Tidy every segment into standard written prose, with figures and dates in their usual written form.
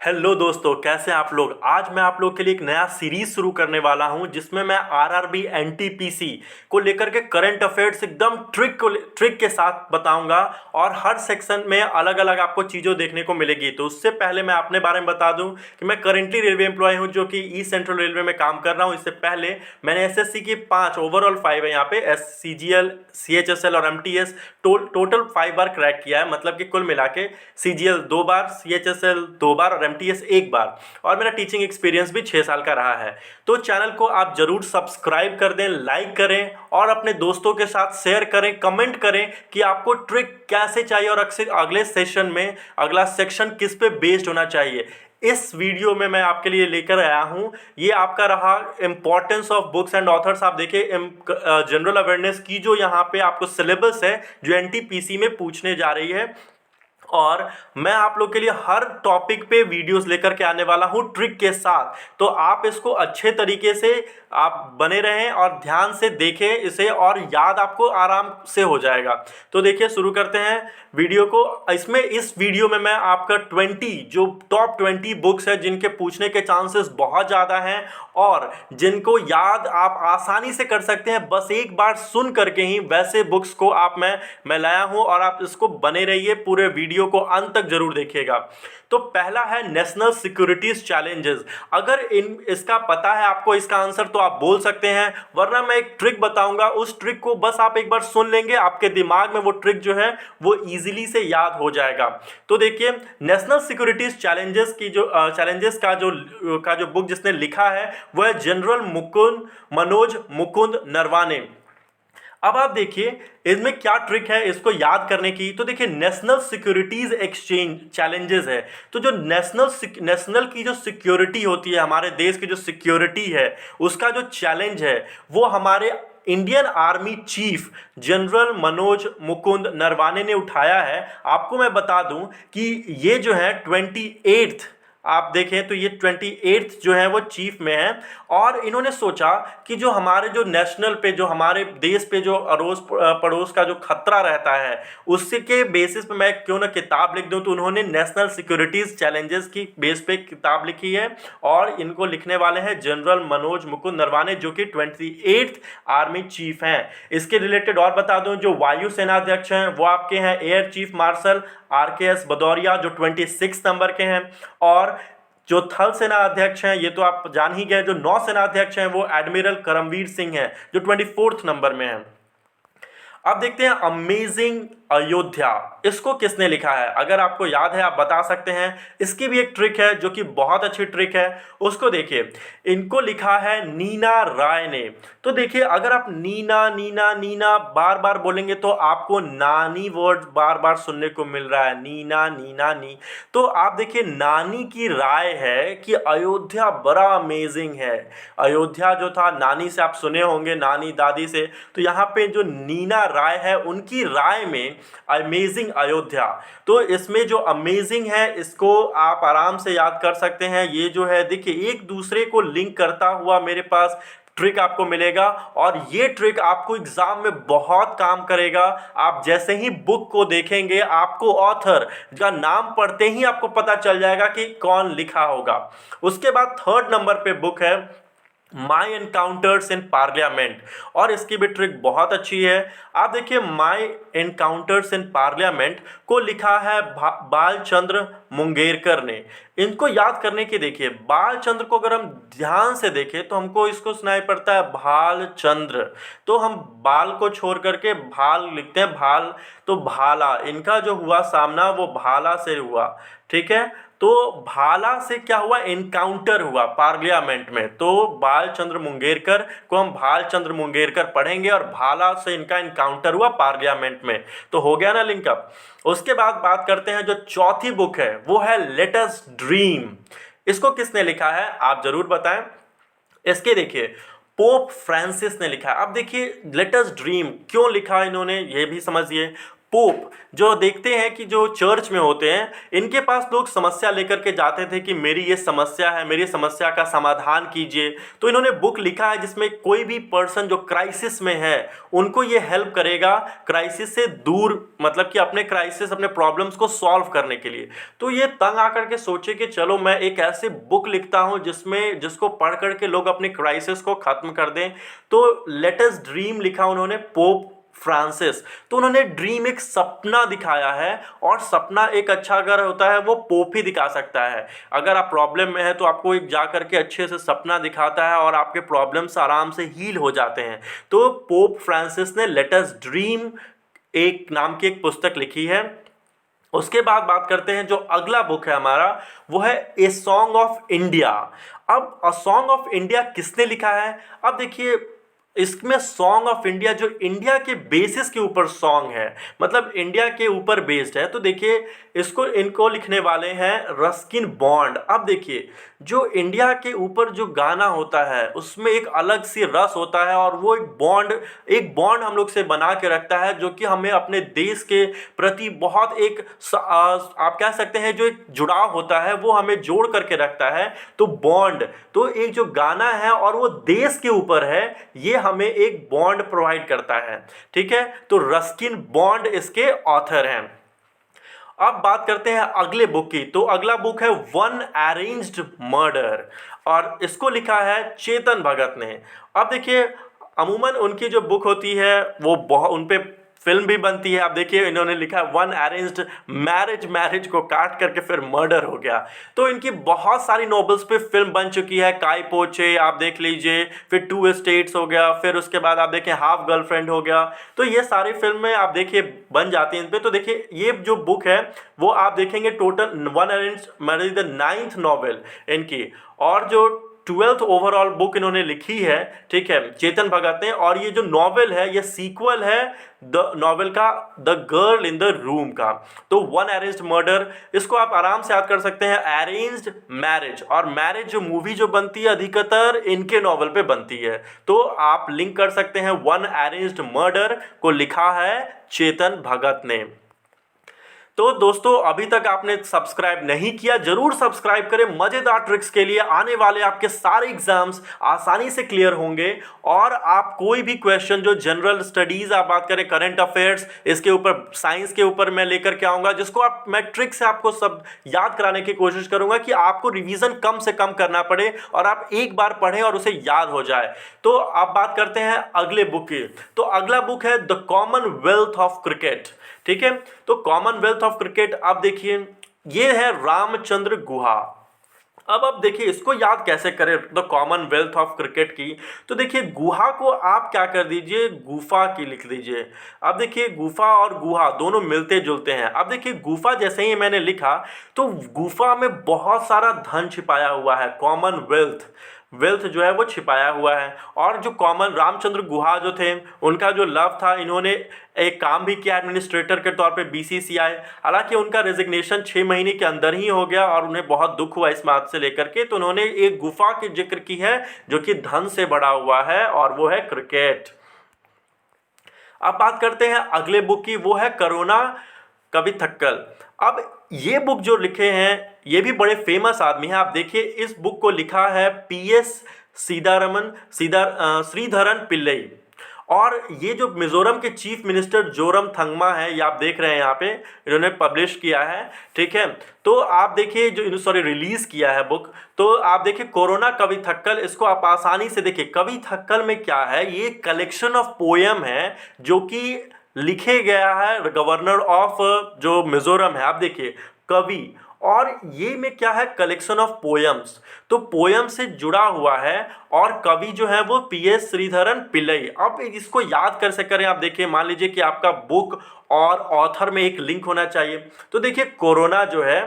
Hello दोस्तों, कैसे हैं आप लोग। आज मैं आप लोग के लिए एक नया सीरीज शुरू करने वाला हूं जिसमें मैं आरआरबी एनटीपीसी को लेकर के करंट अफेयर्स एकदम ट्रिक के साथ बताऊंगा। और हर सेक्शन में अलग अलग आपको चीज़ों देखने को मिलेगी। तो उससे पहले मैं अपने बारे में बता दूं कि मैं करेंटली रेलवे एम्प्लॉय हूं जो कि ईस्ट सेंट्रल रेलवे में काम कर रहा हूं। इससे पहले मैंने एसएससी की 5 ओवरऑल 5 है यहाँ पे सीजीएल, सीएचएसएल और एमटीएस टोटल 5 बार क्रैक किया है। मतलब कि कुल मिला के सीजीएल 2 बार, सीएचएसएल 2 बार और एमटीएस 1 बार। और मेरा टीचिंग एक्सपीरियंस भी 6 साल का रहा है। तो चैनल को आप जरूर सब्सक्राइब कर दें, लाइक करें और अपने दोस्तों के साथ शेयर करें, कमेंट करें कि आपको ट्रिक कैसे चाहिए और अगले सेशन में अगला सेक्शन किस पे बेस्ड होना चाहिए। इस वीडियो में मैं आपके लिए लेकर आया हूं, ये आपका रहा importance of books and authors. आप देखिए जनरल अवेयरनेस की जो यहाँ पे आपको सिलेबस है जो एनटीपीसी में पूछने जा रही है। और मैं आप लोग के लिए हर टॉपिक पे वीडियोस लेकर के आने वाला हूँ ट्रिक के साथ। तो आप इसको अच्छे तरीके से आप बने रहें और ध्यान से देखें इसे, और याद आपको आराम से हो जाएगा। तो देखिए शुरू करते हैं वीडियो को। इस वीडियो में मैं आपका 20 जो टॉप 20 बुक्स है जिनके पूछने के चांसेस बहुत ज़्यादा हैं और जिनको याद आप आसानी से कर सकते हैं बस एक बार सुन करके ही, वैसे बुक्स को मैं लाया हूं। और आप इसको बने रहिए, पूरे वीडियो को अंत तक जरूर देखिएगा। तो पहला है नेशनल सिक्योरिटीज चैलेंजेस। अगर इसका पता है आपको इसका आंसर तो आप बोल सकते हैं, वरना मैं एक ट्रिक बताऊंगा, उस ट्रिक को बस आप एक बार सुन लेंगे, आपके दिमाग में वो ट्रिक जो है वो इजीली से याद हो जाएगा। तो देखिए नेशनल सिक्योरिटीज चैलेंजेस का जो बुक जिसने लिखा है वो है जनरल मनोज मुकुंद नरवाने। अब आप देखिए इसमें क्या ट्रिक है इसको याद करने की। तो देखिए नेशनल सिक्योरिटीज एक्सचेंज चैलेंजेस है। तो जो नेशनल की जो सिक्योरिटी होती है, हमारे देश की जो सिक्योरिटी है उसका जो चैलेंज है वो हमारे Indian army chief general Manoj Mukund Naravane ने उठाया है। आपको मैं बता दूं कि ये जो है 28th, आप देखें तो ये 28th जो है वो चीफ में है। और इन्होंने सोचा कि जो हमारे जो नेशनल पे, जो हमारे देश पे जो अड़ोस पड़ोस का जो खतरा रहता है उससे के बेसिस पे मैं क्यों ना किताब लिख दूं। तो उन्होंने नेशनल सिक्योरिटीज चैलेंजेस की बेस पे किताब लिखी है और इनको लिखने वाले हैं जनरल मनोज मुकुंद नरवाने जो कि 28th आर्मी चीफ हैं। इसके रिलेटेड और बता दूं, जो वायु सेनाध्यक्ष हैं वो आपके हैं air chief marshal RKS Bhadauria जो 26 नंबर के हैं। और जो थल सेना अध्यक्ष हैं ये तो आप जान ही गए। जो नौ सेना अध्यक्ष हैं वो एडमिरल करमवीर सिंह हैं जो 24th नंबर में हैं। अब देखते हैं अमेजिंग अयोध्या, इसको किसने लिखा है। अगर आपको याद है आप बता सकते हैं। इसकी भी एक ट्रिक है जो कि बहुत अच्छी ट्रिक है, उसको देखिए। इनको लिखा है नीना राय ने। तो देखिए अगर आप नीना नीना नीना बार बार बोलेंगे तो आपको नानी वर्ड बार बार सुनने को मिल रहा है, नीना नीना नी। तो आप देखिए नानी की राय है कि अयोध्या बड़ा अमेजिंग है। अयोध्या जो था नानी से आप सुने होंगे, नानी दादी से। तो यहाँ पे जो नीना राय है उनकी राय में अमेजिंग अयोध्या। तो इसमें जो अमेजिंग है इसको आप आराम से याद कर सकते हैं। ये जो है देखिए एक दूसरे को लिंक करता हुआ मेरे पास ट्रिक आपको मिलेगा और ये ट्रिक आपको एग्जाम में बहुत काम करेगा। आप जैसे ही बुक को देखेंगे आपको ऑथर का नाम पढ़ते ही आपको पता चल जाएगा कि कौन लिखा होगा। उसके बाद 3rd नंबर पे बुक है माई एनकाउंटर्स इन पार्लियामेंट और इसकी भी ट्रिक बहुत अच्छी है। आप देखिए माई एनकाउंटर्स इन पार्लियामेंट को लिखा है बालचंद्र मुंगेरकर ने। इनको याद करने की देखिए, बालचंद्र को अगर हम ध्यान से देखें तो हमको इसको सुनाई पड़ता है भालचंद्र। तो हम बाल को छोड़ करके भाल लिखते हैं, भाल। तो भाला, इनका जो हुआ सामना वो भाला से हुआ, ठीक है। तो भाला से क्या हुआ, एनकाउंटर हुआ पार्लियामेंट में। तो बालचंद्र मुंगेरकर को हम भालचंद्र मुंगेरकर पढ़ेंगे और भाला से इनका एनकाउंटर हुआ पार्लियामेंट में। तो हो गया ना लिंकअप। उसके बाद बात करते हैं जो चौथी बुक है वो है लेट अस ड्रीम। इसको किसने लिखा है आप जरूर बताएं। इसके देखिए पोप फ्रांसिस ने लिखा है। अब देखिए लेट अस ड्रीम क्यों लिखा इन्होंने ये भी समझिए। पोप जो देखते हैं कि जो चर्च में होते हैं, इनके पास लोग समस्या लेकर के जाते थे कि मेरी ये समस्या है, मेरी समस्या का समाधान कीजिए। तो इन्होंने बुक लिखा है जिसमें कोई भी पर्सन जो क्राइसिस में है उनको ये हेल्प करेगा क्राइसिस से दूर, मतलब कि अपने क्राइसिस, अपने प्रॉब्लम्स को सॉल्व करने के लिए। तो ये तंग आकर के सोचे कि चलो मैं एक ऐसी बुक लिखता हूँ जिसको पढ़ करके लोग अपनी क्राइसिस को खत्म कर दें। तो लेट अस ड्रीम लिखा उन्होंने, पोप फ्रांसिस। तो उन्होंने ड्रीम एक सपना दिखाया है, और सपना एक अच्छा अगर होता है वो पोप ही दिखा सकता है। अगर आप प्रॉब्लम में है तो आपको एक जा करके अच्छे से सपना दिखाता है और आपके प्रॉब्लम्स आराम से हील हो जाते हैं। तो पोप फ्रांसिस ने लेट अस ड्रीम एक नाम की एक पुस्तक लिखी है। उसके बाद बात करते हैं जो अगला बुक है हमारा, वो है ए सॉन्ग ऑफ इंडिया। अब अ सॉन्ग ऑफ इंडिया किसने लिखा है? अब देखिए, इसमें सॉन्ग ऑफ इंडिया जो इंडिया के बेसिस के ऊपर सॉन्ग है, मतलब इंडिया के ऊपर बेस्ड है। तो देखिए, इनको लिखने वाले हैं रस्किन बॉन्ड। अब देखिए, जो इंडिया के ऊपर जो गाना होता है उसमें एक अलग सी रस होता है, और वो एक बॉन्ड हम लोग से बना के रखता है, जो कि हमें अपने देश के प्रति बहुत आप कह सकते हैं जो एक जुड़ाव होता है वो हमें जोड़ करके रखता है। तो बॉन्ड, तो एक जो गाना है और वो देश के ऊपर है, ये हमें एक बॉन्ड प्रोवाइड करता है। ठीक है, तो रस्किन बॉन्ड इसके ऑथर हैं। अब बात करते हैं अगले बुक की। तो अगला बुक है वन अरेंज्ड मर्डर, और इसको लिखा है चेतन भगत ने। अब देखिए, अमूमन उनकी जो बुक होती है वो बहुत, उन पे फिल्म भी बनती है। आप देखिए, इन्होंने लिखा है वन अरेंज्ड मैरिज, मैरिज को काट करके फिर मर्डर हो गया। तो इनकी बहुत सारी नॉवेल्स पे फिल्म बन चुकी है। काय पोचे आप देख लीजिए, फिर टू स्टेट्स हो गया, फिर उसके बाद आप देखें हाफ गर्लफ्रेंड हो गया। तो ये सारी फिल्में आप देखिए बन जाती हैं इन पे। तो देखिए, ये जो बुक है वो आप देखेंगे total one arranged marriage the 9th novel इनकी, और जो 12th ओवरऑल बुक इन्होंने लिखी है। ठीक है, चेतन भगत ने। और ये जो नॉवेल है ये सीक्वल है द नॉवेल का the girl in the room का। तो वन अरेंज्ड मर्डर, इसको आप आराम से याद कर सकते हैं अरेंज्ड मैरिज, और मैरिज जो मूवी जो बनती है अधिकतर इनके नॉवेल पे बनती है। तो आप लिंक कर सकते हैं, वन अरेंज्ड मर्डर को लिखा है चेतन भगत ने। तो दोस्तों, अभी तक आपने सब्सक्राइब नहीं किया, जरूर सब्सक्राइब करें। मजेदार ट्रिक्स के लिए आने वाले आपके सारे एग्जाम्स आसानी से क्लियर होंगे, और आप कोई भी क्वेश्चन जो जनरल स्टडीज आप बात करें, करंट अफेयर्स, इसके ऊपर, साइंस के ऊपर मैं लेकर के आऊंगा, जिसको मैं ट्रिक से आपको सब याद कराने की कोशिश करूंगा कि आपको रिवीजन कम से कम करना पड़े और आप एक बार पढ़ें और उसे याद हो जाए। तो आप बात करते हैं अगले बुक की। तो अगला बुक है द कॉमनवेल्थ ऑफ क्रिकेट। ठीक है, तो कॉमनवेल्थ ऑफ क्रिकेट, आप देखिए ये है रामचंद्र गुहा। अब आप देखिए इसको याद कैसे करें द कॉमनवेल्थ ऑफ क्रिकेट की। तो देखिए, गुहा को आप क्या कर दीजिए, गुफा की लिख दीजिए। अब देखिए, गुफा और गुहा दोनों मिलते जुलते हैं। अब देखिए, गुफा जैसे ही मैंने लिखा तो गुफा में बहुत सारा धन छिपाया हुआ है, कॉमनवेल्थ, वेल्थ जो है वो छिपाया हुआ है। और जो कॉमन रामचंद्र गुहा जो थे, उनका जो लव था, इन्होंने एक काम भी किया एडमिनिस्ट्रेटर के तौर पे बीसीसीआई। हालांकि उनका रेजिग्नेशन 6 महीने के अंदर ही हो गया, और उन्हें बहुत दुख हुआ इस बात से लेकर के। तो उन्होंने एक गुफा की जिक्र की है जो कि धन से बड़ा हुआ है, और वो है क्रिकेट। अब बात करते हैं अगले बुक की, वो है करुणा कविथक्कल। अब ये बुक जो लिखे हैं ये भी बड़े फेमस आदमी हैं। आप देखिए, इस बुक को लिखा है पीएस श्रीधरन पिल्लई, और ये जो मिजोरम के चीफ मिनिस्टर जोरम थंगमा है, ये आप देख रहे हैं यहाँ पे, इन्होंने पब्लिश किया है। ठीक है, तो आप देखिए रिलीज किया है बुक। तो आप देखिए कोरोना कविथक्कल, इसको आप आसानी से देखिए। कविथक्कल में क्या है, ये कलेक्शन ऑफ पोएम है जो कि लिखे गया है गवर्नर ऑफ जो मिजोरम है। आप देखिए कवि, और ये में क्या है, कलेक्शन ऑफ पोएम्स। तो पोएम से जुड़ा हुआ है, और कवि जो है वो पीएस श्रीधरन पिल्लई। अब इसको याद कैसे करें, आप देखिए, मान लीजिए कि आपका बुक और ऑथर में एक लिंक होना चाहिए। तो देखिए, कोरोना जो है,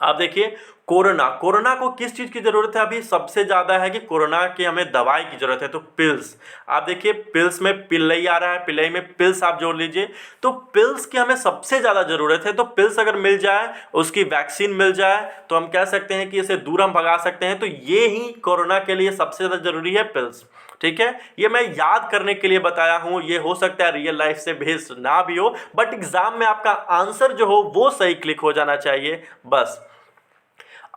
आप देखिए कोरोना को किस चीज़ की ज़रूरत है, अभी सबसे ज़्यादा है कि कोरोना की हमें दवाई की ज़रूरत है। तो पिल्स, आप देखिए पिल्स में पिल्लई आ रहा है, पिल्लई में पिल्स आप जोड़ लीजिए। तो पिल्स की हमें सबसे ज़्यादा ज़रूरत है। तो पिल्स अगर मिल जाए, उसकी वैक्सीन मिल जाए, तो हम कह सकते हैं कि इसे दूर हम भगा सकते हैं। तो ये ही कोरोना के लिए सबसे ज़्यादा ज़रूरी है, पिल्स। ठीक है, ये मैं याद करने के लिए बताया हूं, ये हो सकता है रियल लाइफ से बेस्ड ना भी हो, बट एग्जाम में आपका आंसर जो हो वो सही क्लिक हो जाना चाहिए बस।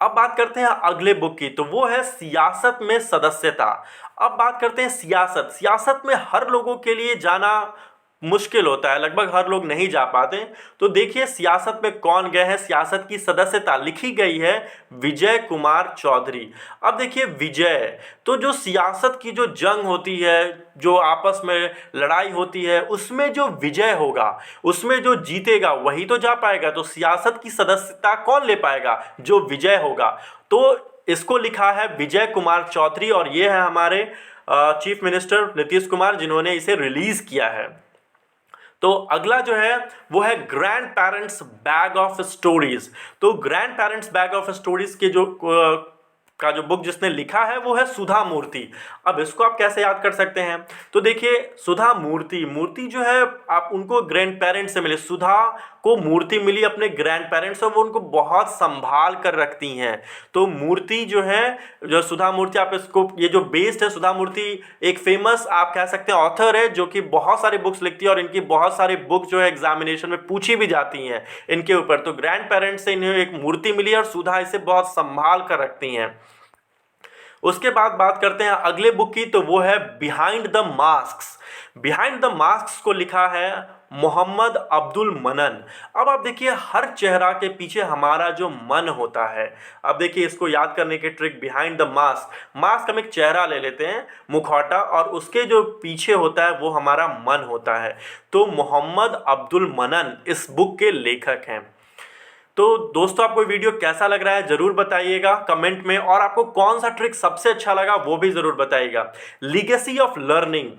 अब बात करते हैं अगले बुक की, तो वो है सियासत में सदस्यता। अब बात करते हैं सियासत। सियासत में हर लोगों के लिए जाना मुश्किल होता है, लगभग हर लोग नहीं जा पाते। तो देखिए सियासत में कौन गए हैं। सियासत की सदस्यता लिखी गई है विजय कुमार चौधरी। अब देखिए विजय, तो जो सियासत की जो जंग होती है, जो आपस में लड़ाई होती है, उसमें जो विजय होगा, उसमें जो जीतेगा वही तो जा पाएगा। तो सियासत की सदस्यता कौन ले पाएगा? जो विजय होगा। तो इसको लिखा है विजय कुमार चौधरी, और ये है हमारे चीफ मिनिस्टर नीतीश कुमार, जिन्होंने इसे रिलीज किया है। तो अगला जो है वो है grandparents bag of stories. तो grandparents bag of stories के जो बुक जिसने लिखा है वो है सुधा मूर्ति। अब इसको आप कैसे याद कर सकते हैं? तो देखिए सुधा मूर्ति जो है, आप उनको ग्रैंड पेरेंट्स से मिले। सुधा को मूर्ति मिली अपने ग्रैंड पेरेंट्स से, वो उनको बहुत संभाल कर रखती हैं। तो मूर्ति जो है, जो सुधा मूर्ति, आप इसको, ये जो बेस्ड है सुधा मूर्ति, एक फेमस आप कह सकते हैं ऑथर है, जो कि बहुत सारी बुक्स लिखती है, और इनकी बहुत सारी बुक जो है एग्जामिनेशन में पूछी भी जाती हैं इनके ऊपर। तो ग्रैंड पेरेंट्स से इन्हें एक मूर्ति मिली और सुधा इसे बहुत संभाल कर रखती हैं। उसके बाद बात करते हैं अगले बुक की, तो वो है behind the masks. Behind the masks को लिखा है मोहम्मद अब्दुल मनन। अब आप देखिए हर चेहरा के पीछे हमारा जो मन होता है। अब देखिए इसको याद करने के trick, behind the mask. Mask हम एक चेहरा ले लेते हैं, मुखौटा, और उसके जो पीछे होता है वो हमारा मन होता है। तो मोहम्मद अब्दुल मनन इस बुक के लेखक हैं। तो दोस्तों आपको वीडियो कैसा लग रहा है जरूर बताइएगा कमेंट में, और आपको कौन सा ट्रिक सबसे अच्छा लगा वो भी जरूर बताइएगा। लीगेसी ऑफ लर्निंग,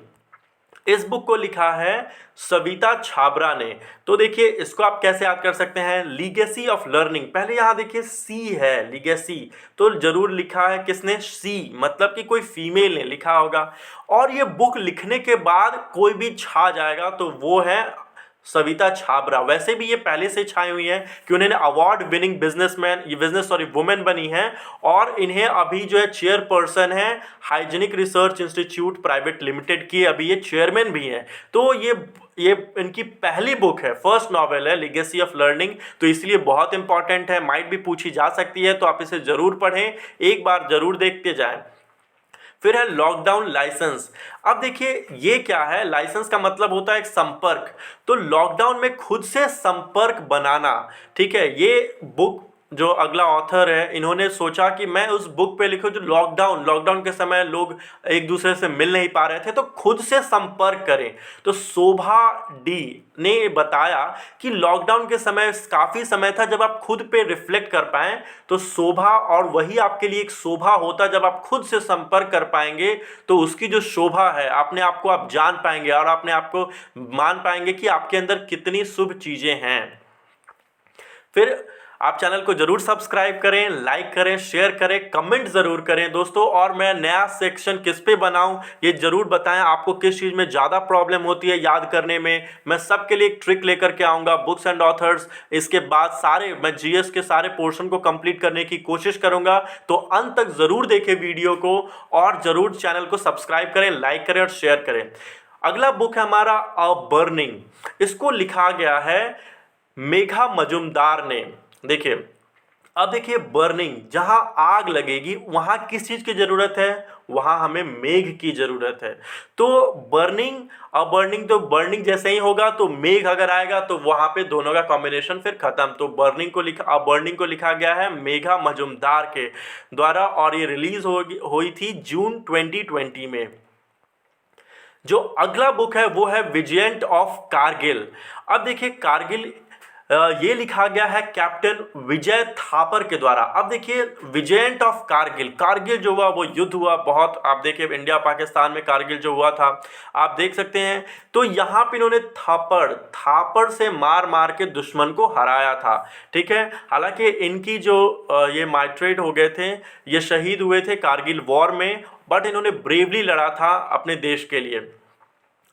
इस बुक को लिखा है सविता छाबरा ने। तो देखिए इसको आप कैसे याद कर सकते हैं, लीगेसी ऑफ लर्निंग। पहले यहां देखिए सी है, लीगेसी, तो जरूर लिखा है किसने? सी, मतलब कि कोई फीमेल ने लिखा होगा। और ये बुक लिखने के बाद कोई भी छा जाएगा तो वो है सविता छाबरा। वैसे भी ये पहले से छाई हुई है कि उन्होंने अवार्ड विनिंग वुमेन बनी है, और इन्हें अभी जो है चेयरपर्सन है hygienic research institute private limited की, अभी ये चेयरमैन भी हैं। तो ये इनकी पहली बुक है, फर्स्ट नॉवेल है लीगेसी ऑफ लर्निंग, तो इसलिए बहुत इंपॉर्टेंट है, माइट भी पूछी जा सकती है। तो आप इसे जरूर पढ़ें, एक बार जरूर देखते जाएं। फिर है लॉकडाउन लाइसेंस। अब देखिए ये क्या है, लाइसेंस का मतलब होता है एक संपर्क। तो लॉकडाउन में खुद से संपर्क बनाना, ठीक है। ये बुक जो अगला ऑथर है, इन्होंने सोचा कि मैं उस बुक पे लिखूं जो लॉकडाउन के समय लोग एक दूसरे से मिल नहीं पा रहे थे, तो खुद से संपर्क करें। तो शोभा डी ने बताया कि लॉकडाउन के समय काफ़ी समय था जब आप खुद पे रिफ्लेक्ट कर पाएं, तो शोभा, और वही आपके लिए एक शोभा होता जब आप खुद से संपर्क कर पाएंगे, तो उसकी जो शोभा है अपने आप को आप जान पाएंगे, और अपने आप को मान पाएंगे कि आपके अंदर कितनी शुभ चीज़ें हैं। फिर आप चैनल को जरूर सब्सक्राइब करें, लाइक करें, शेयर करें, कमेंट ज़रूर करें दोस्तों। और मैं नया सेक्शन किस पे बनाऊं ये ज़रूर बताएं, आपको किस चीज़ में ज़्यादा प्रॉब्लम होती है याद करने में। मैं सबके लिए एक ट्रिक लेकर के आऊँगा, बुक्स एंड ऑथर्स। इसके बाद मैं जीएस के सारे पोर्शन को कंप्लीट करने की कोशिश करूँगा। तो अंत तक ज़रूर देखें वीडियो को, और ज़रूर चैनल को सब्सक्राइब करें, लाइक करें और शेयर करें। अगला बुक है हमारा अ बर्निंग। इसको लिखा गया है मेघा मजुमदार ने। देखिए अब देखिए बर्निंग, जहां आग लगेगी वहां किस चीज की जरूरत है? वहां हमें मेघ की जरूरत है। तो बर्निंग, तो बर्निंग जैसे ही होगा तो मेघ अगर आएगा तो वहां पे दोनों का कॉम्बिनेशन फिर खत्म। तो बर्निंग को लिखा गया है मेघा मजुमदार के द्वारा, और ये रिलीज हुई थी जून 2020 में। जो अगला बुक है वो है विजिएंट ऑफ कारगिल। अब देखिए कारगिल, ये लिखा गया है कैप्टन विजय थापर के द्वारा। अब देखिए विजिएंट ऑफ कारगिल, कारगिल जो हुआ वो युद्ध हुआ बहुत, आप देखिए इंडिया पाकिस्तान में कारगिल जो हुआ था आप देख सकते हैं। तो यहाँ पे इन्होंने थापड़ से मार के दुश्मन को हराया था, ठीक है। हालांकि इनकी जो ये मार्टरेट हो गए थे, ये शहीद हुए थे कारगिल वॉर में, बट इन्होंने ब्रेवली लड़ा था अपने देश के लिए।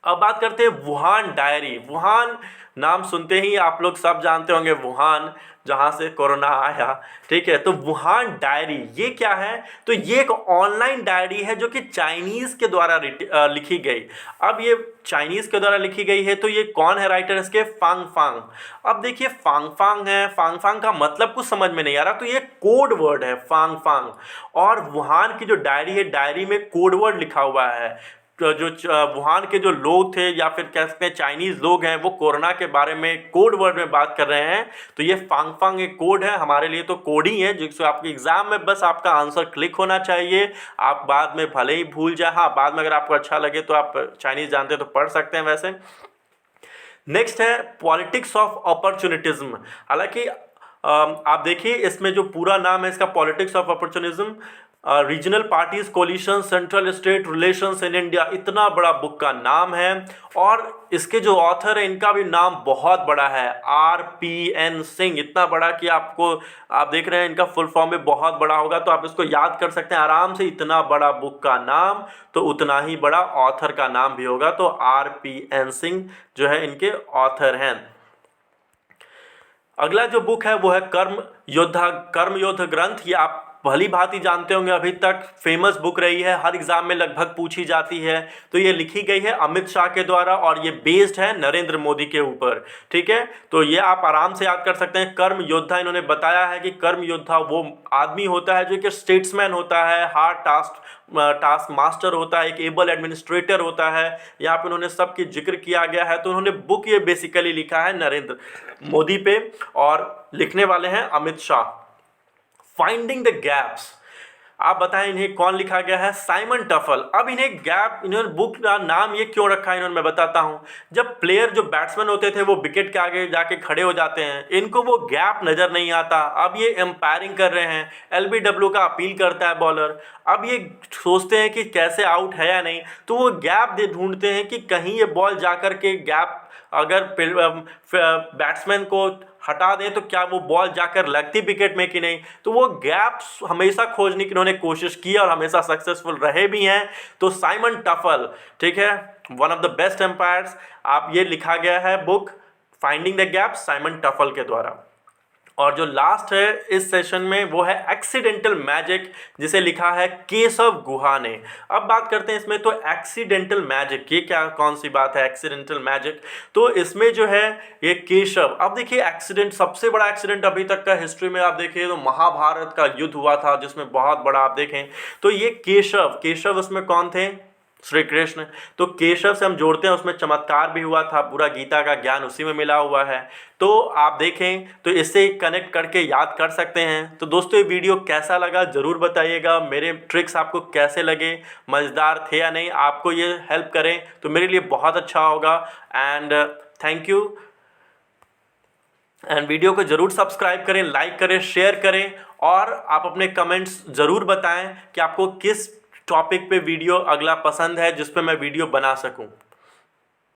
अब बात करते हैं वुहान डायरी। वुहान नाम सुनते ही आप लोग सब जानते होंगे वुहान, जहाँ से कोरोना आया, ठीक है। तो वुहान डायरी ये क्या है, तो ये एक ऑनलाइन डायरी है जो कि चाइनीज़ के द्वारा लिखी गई। अब ये चाइनीज़ के द्वारा लिखी गई है, तो ये कौन है राइटर इसके, फांग फांग। अब देखिए फांग फांग है, फांग फांग का मतलब कुछ समझ में नहीं आ रहा, तो ये कोड वर्ड है फांग फांग। और वुहान की जो डायरी है, डायरी में कोड वर्ड लिखा हुआ है। तो जो वुहान के जो लोग थे या फिर कह सकते हैं चाइनीज़ लोग हैं, वो कोरोना के बारे में कोड वर्ड में बात कर रहे हैं। तो ये फांग फांग एक कोड है, हमारे लिए तो कोड ही है, जिससे आपके एग्जाम में बस आपका आंसर क्लिक होना चाहिए। आप बाद में भले ही भूल जाए, हाँ बाद में अगर आपको अच्छा लगे तो आप चाइनीज़ जानते हैं तो पढ़ सकते हैं वैसे। नेक्स्ट है पॉलिटिक्स ऑफ अपॉर्चुनिटिज्म। हालांकि आप देखिए इसमें जो पूरा नाम है इसका, politics of opportunism, regional parties coalition central state relations in India, इतना बड़ा बुक का नाम है। और इसके जो ऑथर है इनका भी नाम बहुत बड़ा है, RPN सिंह। इतना बड़ा कि आपको, आप देख रहे हैं इनका फुल फॉर्म भी बहुत बड़ा होगा, तो आप इसको याद कर सकते हैं आराम से। इतना बड़ा बुक का नाम तो उतना ही बड़ा ऑथर का नाम भी होगा। तो RPN सिंह जो है इनके ऑथर हैं। अगला जो बुक है वो है कर्म योद्धा ग्रंथ। ये आप भली भांति जानते होंगे, अभी तक फेमस बुक रही है, हर एग्जाम में लगभग पूछी जाती है। तो ये लिखी गई है अमित शाह के द्वारा और ये बेस्ड है नरेंद्र मोदी के ऊपर, ठीक है। तो ये आप आराम से याद कर सकते हैं। कर्म योद्धा, इन्होंने बताया है कि कर्म योद्धा वो आदमी होता है जो कि स्टेट्समैन होता है, हार्ड टास्क मास्टर होता है, एक एबल एडमिनिस्ट्रेटर होता है। यहाँ पे उन्होंने सबकी जिक्र किया गया है। तो उन्होंने बुक ये बेसिकली लिखा है नरेंद्र मोदी पे, और लिखने वाले हैं Amit Shah. Finding the gaps, आप बताएं इन्हें कौन लिखा गया है, साइमन टफल। अब इन्हें गैप, इन्होंने बुक का नाम ये क्यों रखा है इन्होंने, मैं बताता हूं। जब प्लेयर जो बैट्समैन होते थे वो विकेट के आगे जाके खड़े हो जाते हैं, इनको वो गैप नज़र नहीं आता। अब ये एम्पायरिंग कर रहे हैं, LBW का अपील करता है बॉलर। अब ये सोचते हैं कि कैसे आउट है या नहीं, तो वो गैप दे ढूंढते हैं कि कहीं ये बॉल जाकर के गैप, अगर बैट्समैन को हटा दें तो क्या वो बॉल जाकर लगती विकेट में कि नहीं। तो वो गैप्स हमेशा खोजने की इन्होंने कोशिश की और हमेशा सक्सेसफुल रहे भी हैं। तो साइमन टफल, ठीक है, one of the best umpires. आप ये लिखा गया है book finding the gaps Simon Taufel के द्वारा। और जो लास्ट है इस सेशन में वो है एक्सीडेंटल मैजिक, जिसे लिखा है केशव गुहा ने। अब बात करते हैं इसमें, तो एक्सीडेंटल मैजिक ये क्या, कौन सी बात है एक्सीडेंटल मैजिक। तो इसमें जो है ये केशव, अब देखिए एक्सीडेंट, सबसे बड़ा एक्सीडेंट अभी तक का हिस्ट्री में आप देखिए तो महाभारत का युद्ध हुआ था, जिसमें बहुत बड़ा आप देखें तो ये केशव उसमें कौन थे, श्री कृष्ण। तो केशव से हम जोड़ते हैं, उसमें चमत्कार भी हुआ था, पूरा गीता का ज्ञान उसी में मिला हुआ है। तो आप देखें तो इससे कनेक्ट करके याद कर सकते हैं। तो दोस्तों ये वीडियो कैसा लगा ज़रूर बताइएगा, मेरे ट्रिक्स आपको कैसे लगे, मज़ेदार थे या नहीं, आपको ये हेल्प करें तो मेरे लिए बहुत अच्छा होगा। And thank you. And video को ज़रूर सब्सक्राइब करें, लाइक करें, शेयर करें, और आप अपने कमेंट्स ज़रूर बताएं कि आपको किस टॉपिक पे वीडियो अगला पसंद है जिस पे मैं वीडियो बना सकूं।